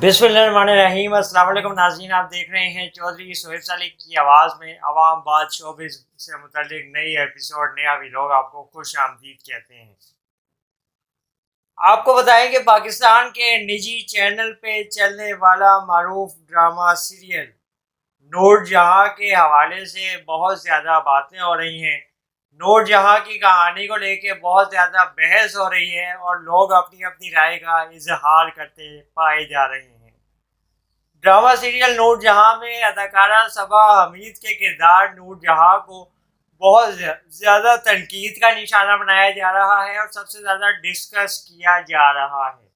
بسم اللہ الرحمن الرحیم۔ السلام علیکم ناظرین، آپ دیکھ رہے ہیں چودھری سہیب سالک کی آواز میں عوام باد شوبز سے متعلق نئی ایپیسوڈ، نیا ویلاگ۔ آپ کو خوش آمدید کہتے ہیں۔ آپ کو بتائیں کہ پاکستان کے نجی چینل پہ چلنے والا معروف ڈرامہ سیریل نور جہاں کے حوالے سے بہت زیادہ باتیں ہو رہی ہیں۔ نور جہاں کی کہانی کو لے کے بہت زیادہ بحث ہو رہی ہے اور لوگ اپنی اپنی رائے کا اظہار کرتے پائے جا رہے ہیں۔ ڈرامہ سیریل نور جہاں میں اداکارہ صبا حمید کے کردار نور جہاں کو بہت زیادہ تنقید کا نشانہ بنایا جا رہا ہے اور سب سے زیادہ ڈسکس کیا جا رہا ہے۔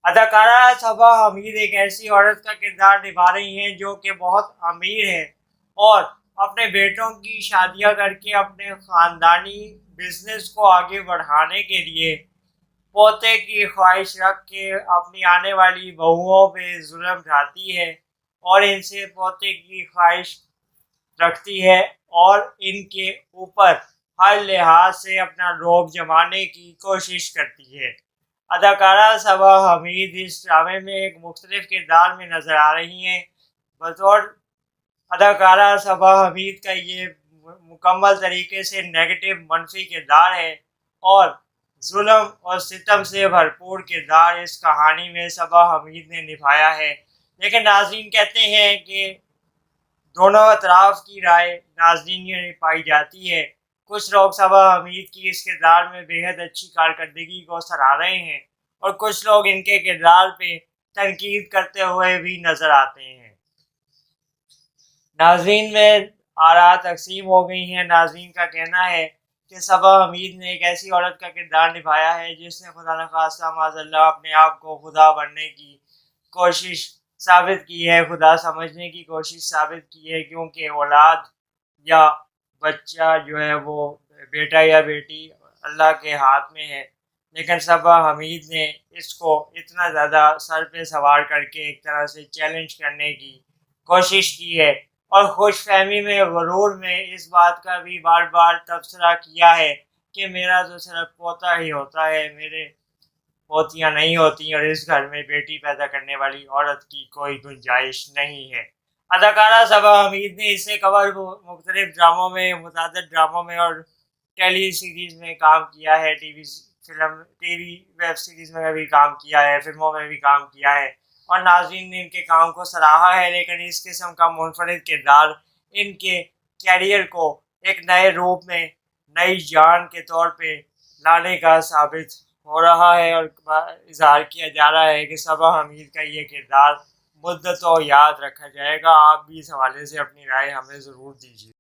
اداکارہ صبا حمید ایک ایسی عورت کا کردار نبھا رہی ہیں جو کہ بہت امیر ہے اور اپنے بیٹوں کی شادیاں کر کے اپنے خاندانی بزنس کو آگے بڑھانے کے لیے پوتے کی خواہش رکھ کے اپنی آنے والی بہوؤں پہ ظلم ڈھاتی ہے اور ان سے پوتے کی خواہش رکھتی ہے اور ان کے اوپر ہر لحاظ سے اپنا رعب جمانے کی کوشش کرتی ہے۔ اداکارہ صبا حمید اس ڈرامے میں ایک مختلف کردار میں نظر آ رہی ہیں۔ بطور اداکارہ صبا حمید کا یہ مکمل طریقے سے نیگیٹو منفی کردار ہے اور ظلم اور ستم سے بھرپور کردار اس کہانی میں صبا حمید نے نبھایا ہے۔ لیکن ناظرین کہتے ہیں کہ دونوں اطراف کی رائے ناظرین میں پائی جاتی ہے۔ کچھ لوگ صبا حمید کی اس کردار میں بے حد اچھی کارکردگی کو سراہ رہے ہیں اور کچھ لوگ ان کے کردار پہ تنقید کرتے ہوئے بھی نظر آتے ہیں۔ ناظرین میں آراء تقسیم ہو گئی ہیں۔ ناظرین کا کہنا ہے کہ صبا حمید نے ایک ایسی عورت کا کردار نبھایا ہے جس نے خدا نخواستہ معاذ اللہ اپنے آپ کو خدا بننے کی کوشش ثابت کی ہے، خدا سمجھنے کی کوشش ثابت کی ہے، کیونکہ اولاد یا بچہ جو ہے وہ بیٹا یا بیٹی اللہ کے ہاتھ میں ہے۔ لیکن صبا حمید نے اس کو اتنا زیادہ سر پہ سوار کر کے ایک طرح سے چیلنج کرنے کی کوشش کی ہے اور خوش فہمی میں غرور میں اس بات کا بھی بار بار تبصرہ کیا ہے کہ میرا تو صرف پوتا ہی ہوتا ہے، میرے پوتیاں نہیں ہوتی اور اس گھر میں بیٹی پیدا کرنے والی عورت کی کوئی گنجائش نہیں ہے۔ اداکارہ صبا حمید نے اس سے قبل مختلف ڈراموں میں، متعدد ڈراموں میں اور ٹیلی سیریز میں کام کیا ہے، ٹی وی ویب سیریز میں بھی کام کیا ہے، فلموں میں بھی کام کیا ہے اور ناظرین نے ان کے کام کو سراہا ہے۔ لیکن اس قسم کا منفرد کردار ان کے کیریئر کو ایک نئے روپ میں، نئی جان کے طور پہ لانے کا ثابت ہو رہا ہے اور اظہار کیا جا رہا ہے کہ صبا حمید کا یہ کردار مدتوں یاد رکھا جائے گا۔ آپ بھی اس حوالے سے اپنی رائے ہمیں ضرور دیجیے۔